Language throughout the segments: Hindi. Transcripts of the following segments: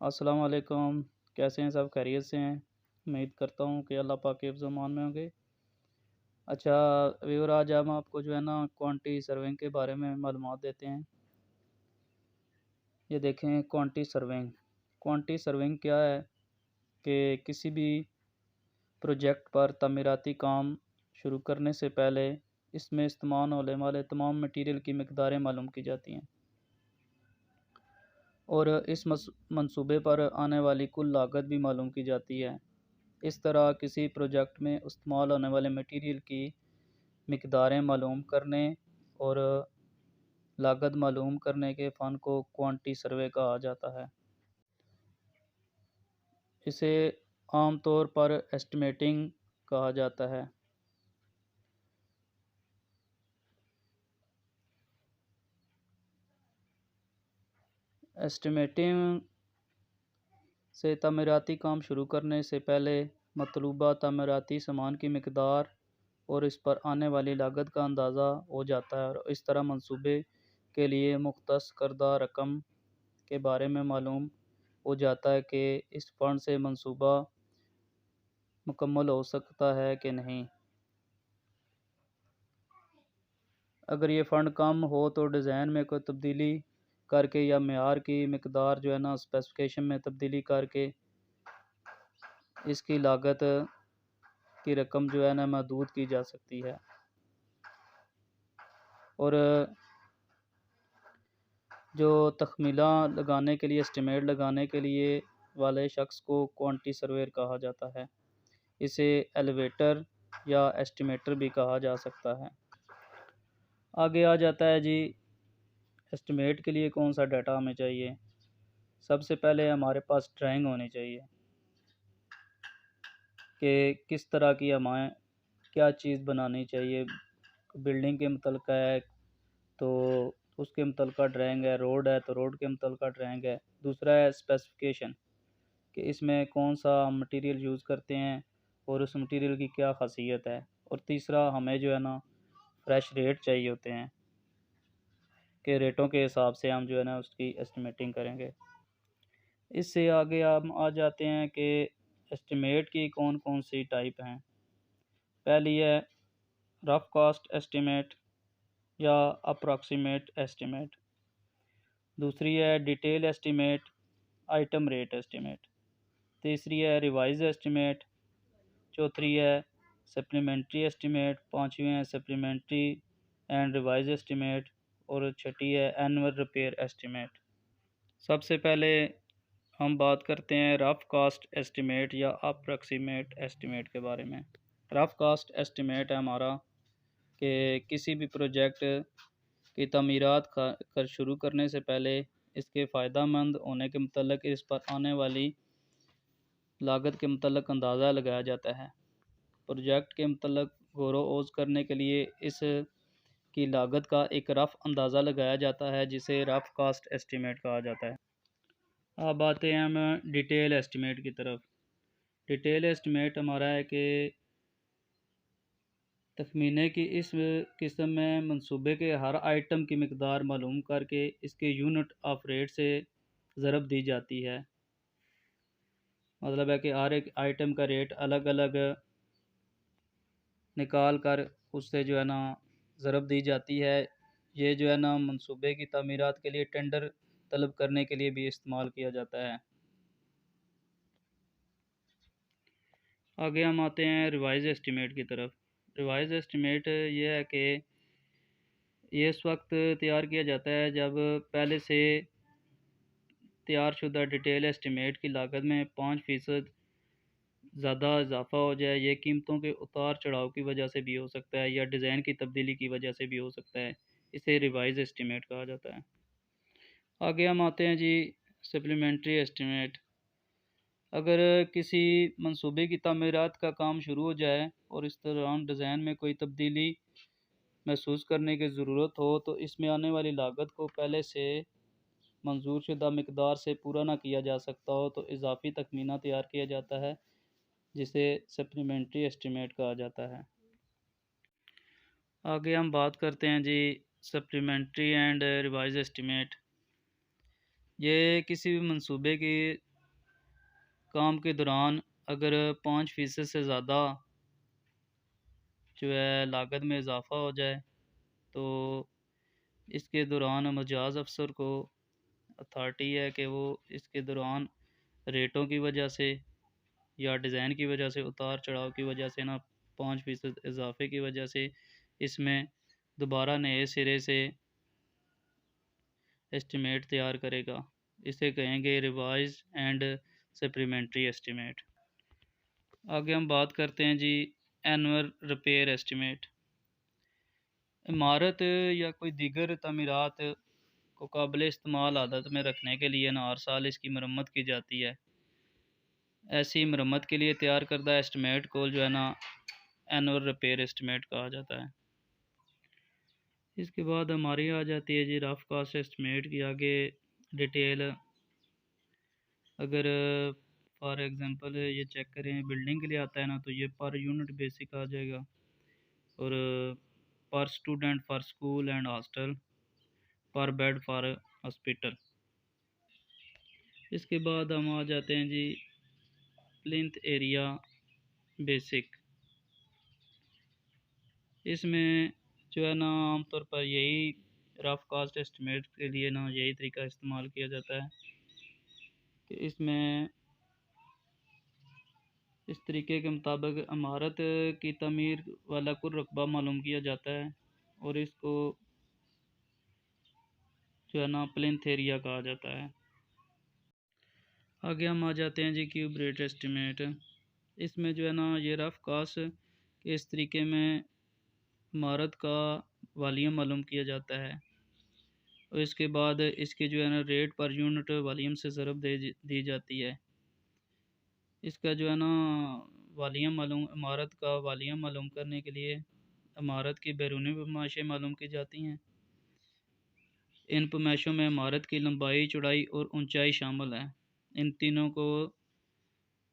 अस्सलाम वालेकुम। कैसे हैं सब? खैरियत से हैं? उम्मीद करता हूँ कि अल्लाह पाक के हिफ्ज़ अमान में होंगे। अच्छा व्यूअर, आज हम आपको जो है ना क्वांटिटी सर्विंग के बारे में मालूमात देते हैं। ये देखें क्वांटिटी सर्विंग। क्वांटिटी सर्विंग क्या है कि किसी भी प्रोजेक्ट पर तमीराती काम शुरू करने से पहले इसमें इस्तेमाल होने वाले तमाम मटीरियल की मकदारें मालूम की जाती हैं और इस मंसूबे पर आने वाली कुल लागत भी मालूम की जाती है। इस तरह किसी प्रोजेक्ट में इस्तेमाल होने वाले मटीरियल की मकदारें मालूम करने और लागत मालूम करने के फ़न को क्वांटिटी सर्वे कहा जाता है। इसे आम तौर पर एस्टिमेटिंग कहा जाता है। एस्टिमेटिंग से तमीराती काम शुरू करने से पहले मतलूबा तमीराती सामान की मकदार और इस पर आने वाली लागत का अंदाज़ा हो जाता है और इस तरह मंसूबे के लिए मुख्तस करदा रकम के बारे में मालूम हो जाता है कि इस फ़ंड से मंसूबा मुकम्मल हो सकता है कि नहीं। अगर ये फ़ंड कम हो तो डिज़ाइन में कोई तब्दीली करके या मेयार की मकदार जो है ना स्पेसिफिकेशन में तब्दीली करके इसकी लागत की रकम जो है ना महदूद की जा सकती है। और जो तखमीला लगाने के लिए एस्टिमेट लगाने के लिए वाले शख्स को क्वांटिटी सर्वेयर कहा जाता है। इसे एलिवेटर या एस्टिमेटर भी कहा जा सकता है। आगे आ जाता है जी, एस्टिमेट के लिए कौन सा डाटा हमें चाहिए। सबसे पहले हमारे पास ड्राइंग होनी चाहिए कि किस तरह की हमें क्या चीज़ बनानी चाहिए। बिल्डिंग के मुतल्लिक़ है तो उसके मुतल्लिक़ ड्राइंग है, रोड है तो रोड के मुतल्लिक़ ड्राइंग है। दूसरा है स्पेसिफिकेशन कि इसमें कौन सा मटेरियल यूज़ करते हैं और उस मटेरियल की क्या ख़ासियत है। और तीसरा हमें जो है ना फ्रेश रेट चाहिए होते हैं कि रेटों के हिसाब से हम जो है ना उसकी एस्टिमेटिंग करेंगे। इससे आगे हम आ जाते हैं कि एस्टिमेट की कौन कौन सी टाइप हैं। पहली है रफ़ कॉस्ट एस्टिमेट या अप्रॉक्सीमेट एस्टिमेट। दूसरी है detail estimate, item rate estimate. तीसरी है रिवाइज एस्टिमेट। चौथी है सप्लीमेंट्री एस्टिमेट। पाँचवीं है सप्लीमेंट्री एंड रिवाइज एस्टिमेट। और छठी है एनुअल रिपेयर एस्टिमेट। सबसे पहले हम बात करते हैं रफ़ कास्ट एस्टिमेट या अप्रॉक्सीमेट एस्टिमेट के बारे में। रफ़ कास्ट एस्टिमेट है हमारा कि किसी भी प्रोजेक्ट की तमीरात कर शुरू करने से पहले इसके फ़ायदेमंद होने के मतलब इस पर आने वाली लागत के मतलब अंदाज़ा लगाया जाता है। प्रोजेक्ट के मतलब गौर ओज करने के लिए इस की लागत का एक रफ़ अंदाज़ा लगाया जाता है जिसे रफ़ कास्ट एस्टिमेट कहा जाता है। अब आते हैं हम डिटेल एस्टिमेट की तरफ। डिटेल एस्टिमेट हमारा है कि तखमीने की इस किस्म में मंसूबे के हर आइटम की मकदार मालूम करके इसके यूनिट ऑफ रेट से ज़रब दी जाती है। मतलब है कि हर एक आइटम का रेट अलग अलग निकाल कर उससे जो है ना ज़रब दी जाती है। ये जो है ना मंसूबे की तामीरात के लिए टेंडर तलब करने के लिए भी इस्तेमाल किया जाता है। आगे हम आते हैं रिवाइज एस्टिमेट की तरफ। रिवाइज एस्टिमेट ये है कि ये इस वक्त तैयार किया जाता है जब पहले से तैयारशुदा डिटेल एस्टिमेट की लागत में 5% ज़्यादा इजाफा हो जाए। ये कीमतों के उतार चढ़ाव की वजह से भी हो सकता है या डिज़ाइन की तब्दीली की वजह से भी हो सकता है। इसे रिवाइज एस्टिमेट कहा जाता है। आगे हम आते हैं जी सप्लीमेंट्री एस्टिमेट। अगर किसी मंसूबे की तामीरात का काम शुरू हो जाए और इस दौरान डिज़ाइन में कोई तब्दीली महसूस करने की ज़रूरत हो तो इसमें आने वाली लागत को पहले से मंजूर शुदा मकदार से पूरा ना किया जा सकता हो तो इजाफी तखमीना तैयार किया जाता है जिसे सप्लीमेंट्री एस्टिमेट कहा जाता है। आगे हम बात करते हैं जी सप्लीमेंट्री एंड रिवाइज एस्टिमेट। ये किसी भी मंसूबे के काम के दौरान अगर 5% से ज़्यादा जो है लागत में इजाफ़ा हो जाए तो इसके दौरान मजाज अफसर को अथॉरिटी है कि वो इसके दौरान रेटों की वजह से या डिज़ाइन की वजह से उतार चढ़ाव की वजह से ना 5% इजाफे की वजह से इसमें दोबारा नए सिरे से एस्टिमेट तैयार करेगा। इसे कहेंगे रिवाइज एंड सप्लीमेंट्री एस्टिमेट। आगे हम बात करते हैं जी एनुअल रिपेयर एस्टिमेट। इमारत या कोई दीगर तमीरात को काबिल इस्तेमाल हालत में रखने के लिए ना हर साल इसकी मरम्मत की जाती है। ऐसी मरम्मत के लिए तैयार करदा एस्टिमेट को जो है ना एनुअल रिपेयर एस्टिमेट कहा जाता है। इसके बाद हमारी आ जाती है जी रफ कास्ट एस्टिमेट की आगे डिटेल। अगर फॉर एग्जांपल ये चेक करें बिल्डिंग के लिए आता है ना तो ये पर यूनिट बेसिक आ जाएगा, और पर student for school and hostel, पर बेड फॉर हॉस्पिटल। इसके बाद हम आ जाते हैं जी प्लिंथ एरिया बेसिक। इसमें जो है ना आमतौर पर यही रफ कास्ट एस्टिमेट के लिए ना यही तरीका इस्तेमाल किया जाता है कि इसमें इस तरीके के मुताबिक इमारत की तमीर वाला कुल रकबा मालूम किया जाता है और इसको जो है ना प्लिंथ एरिया कहा जाता है। आगे हम आ जाते हैं जी क्यूब रेट एस्टिमेट। इसमें जो है ना ये रफ कास्ट के इस तरीके में इमारत का वॉल्यूम मालूम किया जाता है और इसके बाद इसके जो है ना रेट पर यूनिट वॉल्यूम से ज़रब दी जाती है। इसका जो है ना वॉल्यूम मालूम इमारत का वॉल्यूम मालूम करने के लिए इमारत की बैरूनी पैमाइशें मालूम की जाती हैं। इन पैमाइशों में इमारत की लंबाई, चौड़ाई और ऊंचाई शामिल है। इन तीनों को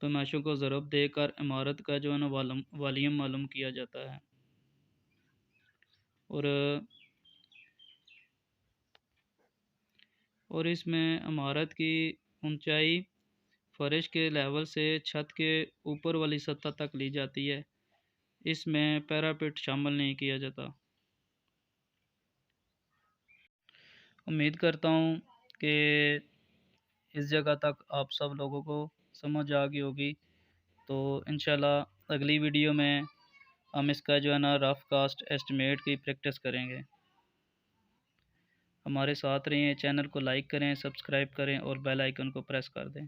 पैमाइशों को ज़रब देकर इमारत का जो है ना वॉल्यूम मालूम किया जाता है। और इसमें इमारत की ऊंचाई फर्श के लेवल से छत के ऊपर वाली सतह तक ली जाती है। इसमें पैरापेट शामिल नहीं किया जाता। उम्मीद करता हूँ कि इस जगह तक आप सब लोगों को समझ आ गई होगी। तो इंशाल्लाह अगली वीडियो में हम इसका जो है ना रफ कास्ट एस्टिमेट की प्रैक्टिस करेंगे। हमारे साथ रहिए, चैनल को लाइक करें, सब्सक्राइब करें और बेल आइकन को प्रेस कर दें।